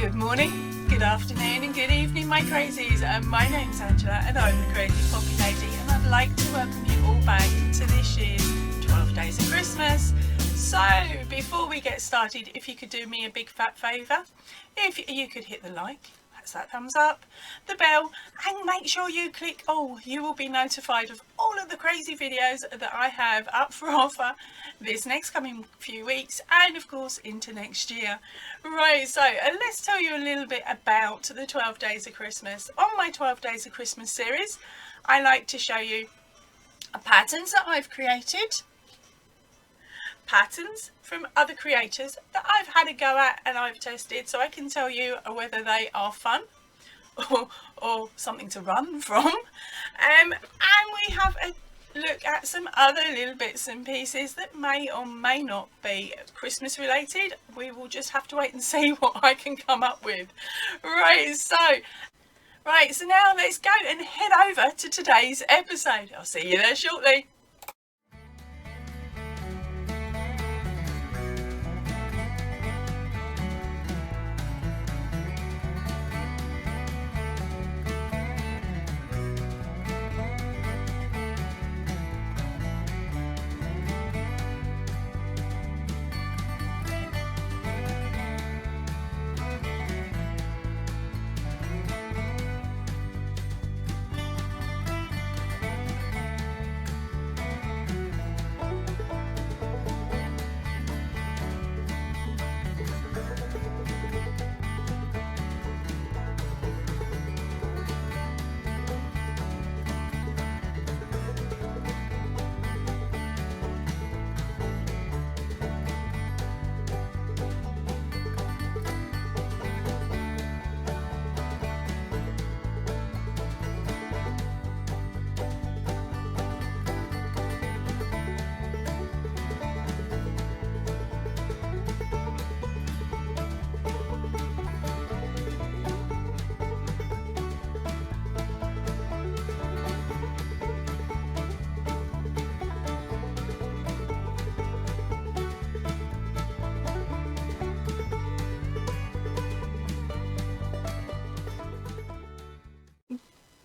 Good morning, good afternoon and good evening my crazies. My name's Angela and I'm the Crazy Poppy Lady, and I'd like to welcome you all back to this year's 12 Days of Christmas. So before we get started, if you could do me a big fat favour, if you could hit the like, that's that thumbs up, the bell, and make sure you click all. You will be notified of all of the crazy videos that I have up for offer this next coming few weeks and of course into next year. Right, so let's tell you a little bit about the 12 Days of Christmas. On my 12 Days of Christmas series, I like to show you patterns that I've created, patterns from other creators that I've had a go at and I've tested, so I can tell you whether they are fun or something to run from. And we have a look at some other little bits and pieces that may or may not be Christmas related. We will just have to wait and see what I can come up with. Right, so now let's go and head over to today's episode. I'll see you there shortly.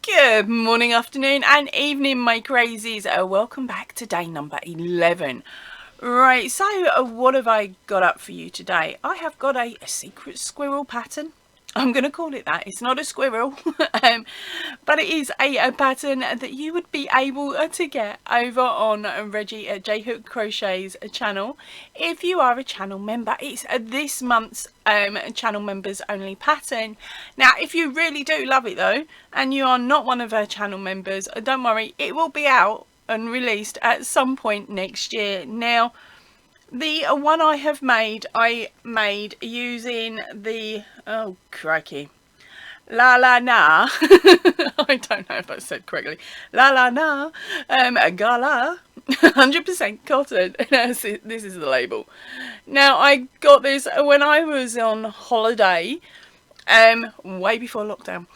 Good morning, afternoon and evening my crazies. Welcome back to day number 11. Right, so what have I got up for you today? I have got a secret squirrel pattern. I'm going to call it that. It's not a squirrel, but it is a pattern that you would be able to get over on Reggie at J Hook Crochet's channel. If you are a channel member, it's this month's channel members only pattern. Now, if you really do love it though, and you are not one of our channel members, don't worry, it will be out and released at some point next year. Now, the one I made using the, oh crikey, La La Na, I don't know if I said correctly, La La Na, Gala, 100% cotton. This is the label. Now, I got this when I was on holiday, way before lockdown.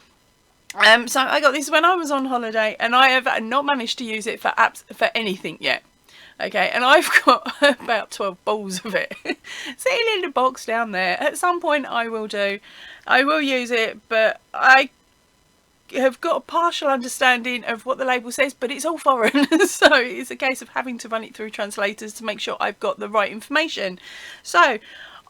So I got this when I was on holiday, and I have not managed to use it for anything yet. Okay, and I've got about 12 balls of it sitting in the box down there. At some point I will use it, but I have got a partial understanding of what the label says, but it's all foreign. So it's a case of having to run it through translators to make sure I've got the right information. So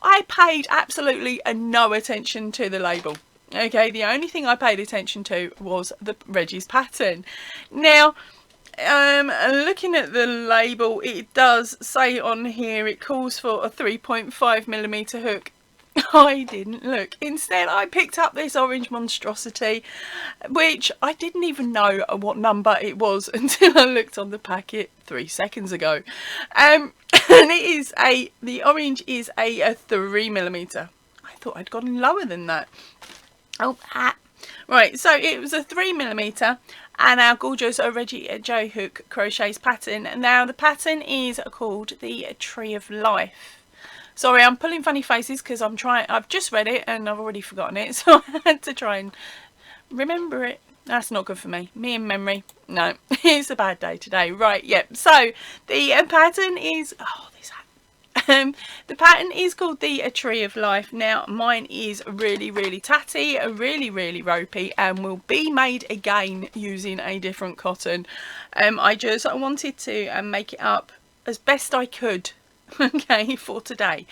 I paid absolutely no attention to the label. Okay, the only thing I paid attention to was the Reggie's pattern. Now, looking at the label, it does say on here it calls for a 3.5mm hook. I didn't look. Instead, I picked up this orange monstrosity, which I didn't even know what number it was until I looked on the packet 3 seconds ago. And the orange is a 3mm. I thought I'd gotten lower than that. Right, so it was a 3mm, and our gorgeous Reggie at J Hook Crochet's pattern. Now the pattern is called the Tree of Life. Sorry, I'm pulling funny faces because I've just read it and I've already forgotten it, so I had to try and remember it. That's not good for me. Me and memory. No, it's a bad day today. Right, yep. So the pattern is, oh, this hat. The pattern is called the A Tree of Life. Now mine is really tatty, really ropey, and will be made again using a different cotton. I just wanted to make it up as best I could, okay, for today.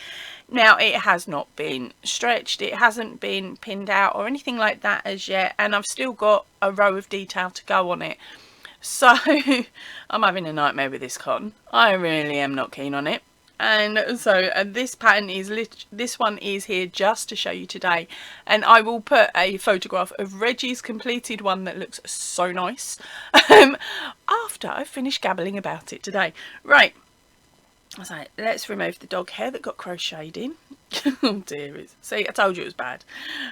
Now it has not been stretched, it hasn't been pinned out or anything like that as yet, and I've still got a row of detail to go on it. So I'm having a nightmare with this cotton. I really am not keen on it. And so this pattern is this one is here just to show you today, and I will put a photograph of Reggie's completed one that looks so nice after I finish gabbling about it today. Right, so let's remove the dog hair that got crocheted in. Oh dear, see, I told you it was bad.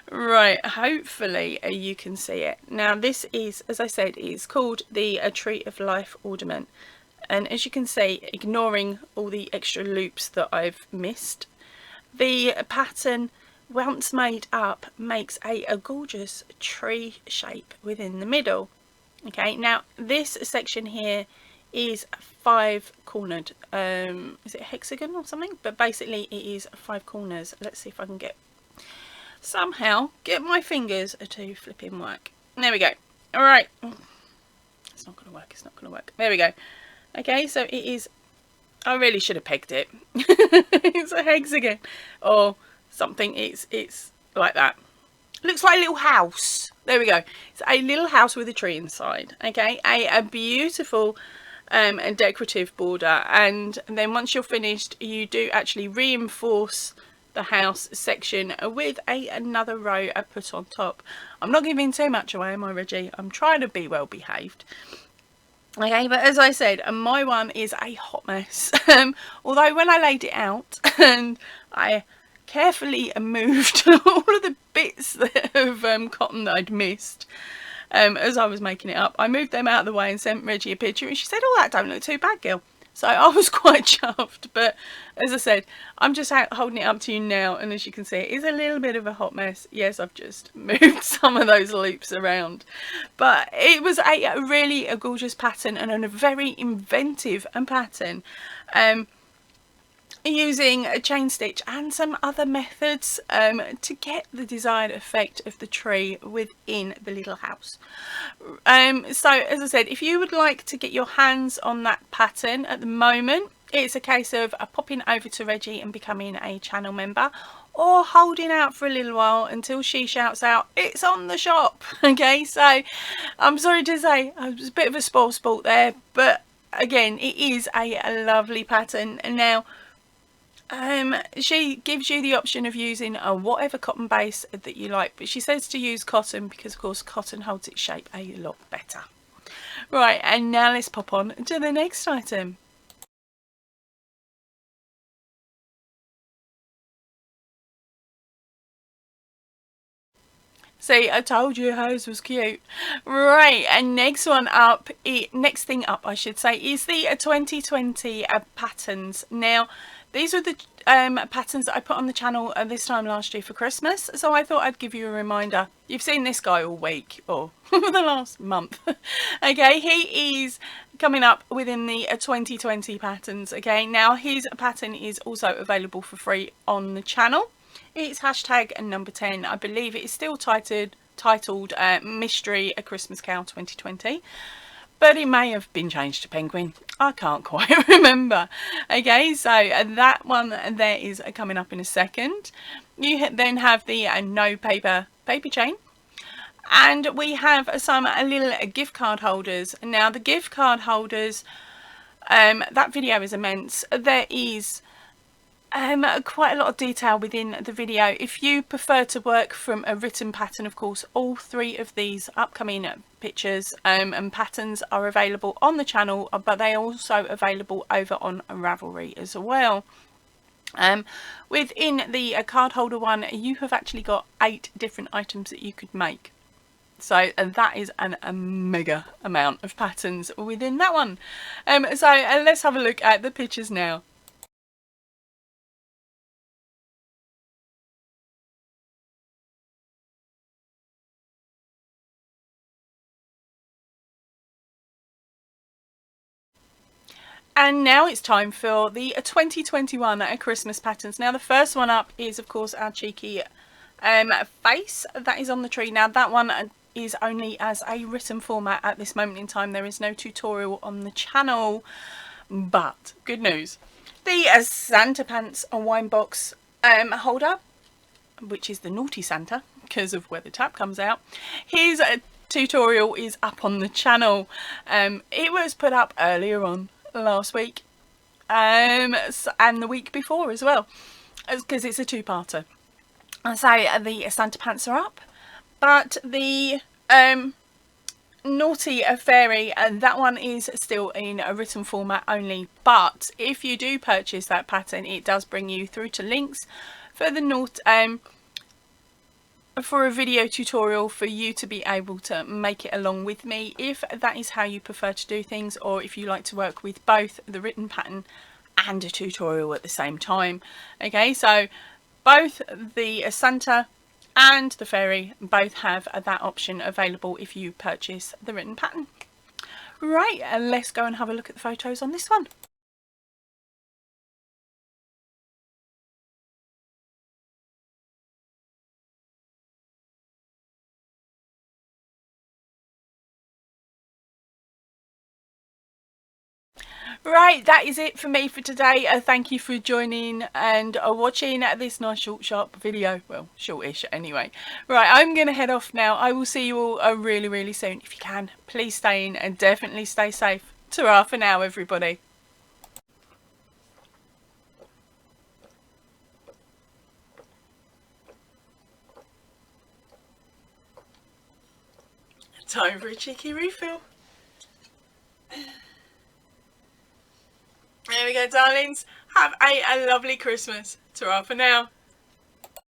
Right, hopefully you can see it. Now this is, as I said, is called the A Tree of Life ornament. And as you can see, ignoring all the extra loops that I've missed, the pattern, once made up, makes a gorgeous tree shape within the middle. Okay, now this section here is 5 cornered. Is it a hexagon or something? But basically it is 5 corners. Let's see if I can somehow get my fingers to flipping work. There we go. All right. It's not going to work. It's not going to work. There we go. Okay, so it is, I really should have pegged it. It's a hexagon or something. It's like that. Looks like a little house. There we go. It's a little house with a tree inside. Okay, a beautiful and decorative border, and then once you're finished, you do actually reinforce the house section with another row I put on top. I'm not giving too much away, am I, Reggie? I'm trying to be well behaved. Okay, but as I said, my one is a hot mess. Although when I laid it out and I carefully moved all of the bits of cotton that I'd missed as I was making it up, I moved them out of the way and sent Reggie a picture, and she said, "Oh, that don't look too bad, girl." So I was quite chuffed, but as I said, I'm just holding it up to you now, and as you can see, it is a little bit of a hot mess. Yes, I've just moved some of those loops around, but it was a really gorgeous pattern and a very inventive pattern. Using a chain stitch and some other methods to get the desired effect of the tree within the little house. So as I said, if you would like to get your hands on that pattern at the moment, it's a case of popping over to Reggie and becoming a channel member, or holding out for a little while until she shouts out it's on the shop. Okay, so I'm sorry to say I was a bit of a sport there, but again, it is a lovely pattern. And now she gives you the option of using whatever cotton base that you like, but she says to use cotton because of course cotton holds its shape a lot better. Right, and now let's pop on to the next item. See, I told you hers was cute. Right, and next thing up I should say, is the 2020 patterns. Now these are the patterns that I put on the channel this time last year for Christmas, so I thought I'd give you a reminder. You've seen this guy all week, or the last month. Okay, he is coming up within the 2020 patterns. Okay, now his pattern is also available for free on the channel. It's hashtag number 10. I believe it is still titled Mystery A Christmas Cow 2020. But it may have been changed to Penguin. I can't quite remember. Okay, so that one there is coming up in a second. You then have the no paper chain. And we have some little gift card holders. Now the gift card holders, that video is immense. There is quite a lot of detail within the video. If you prefer to work from a written pattern, of course, all 3 of these upcoming pictures and patterns are available on the channel, but they are also available over on Ravelry as well. Within the card holder one, you have actually got 8 different items that you could make. So that is a mega amount of patterns within that one. So let's have a look at the pictures now. And now it's time for the 2021 Christmas patterns. Now the first one up is of course our cheeky face that is on the tree. Now that one is only as a written format at this moment in time. There is no tutorial on the channel, but good news, the Santa Pants wine box holder, which is the naughty Santa because of where the tap comes out, his tutorial is up on the channel. It was put up earlier on last week and the week before as well, because it's a two-parter. So the Santa Pants are up, but the naughty fairy, and that one is still in a written format only. But if you do purchase that pattern, it does bring you through to links for the for a video tutorial for you to be able to make it along with me, if that is how you prefer to do things, or if you like to work with both the written pattern and a tutorial at the same time. Okay, so both the Santa and the fairy both have that option available if you purchase the written pattern. Right, let's go and have a look at the photos on this one. Right, that is it for me for today. Thank you for joining and watching this nice short sharp video. Well, shortish anyway. Right, I'm going to head off now. I will see you all really soon. If you can, please stay in and definitely stay safe. Ta-ra for now, everybody. Time for a cheeky refill. There we go, darlings. Have a lovely Christmas. Ta-ra for now.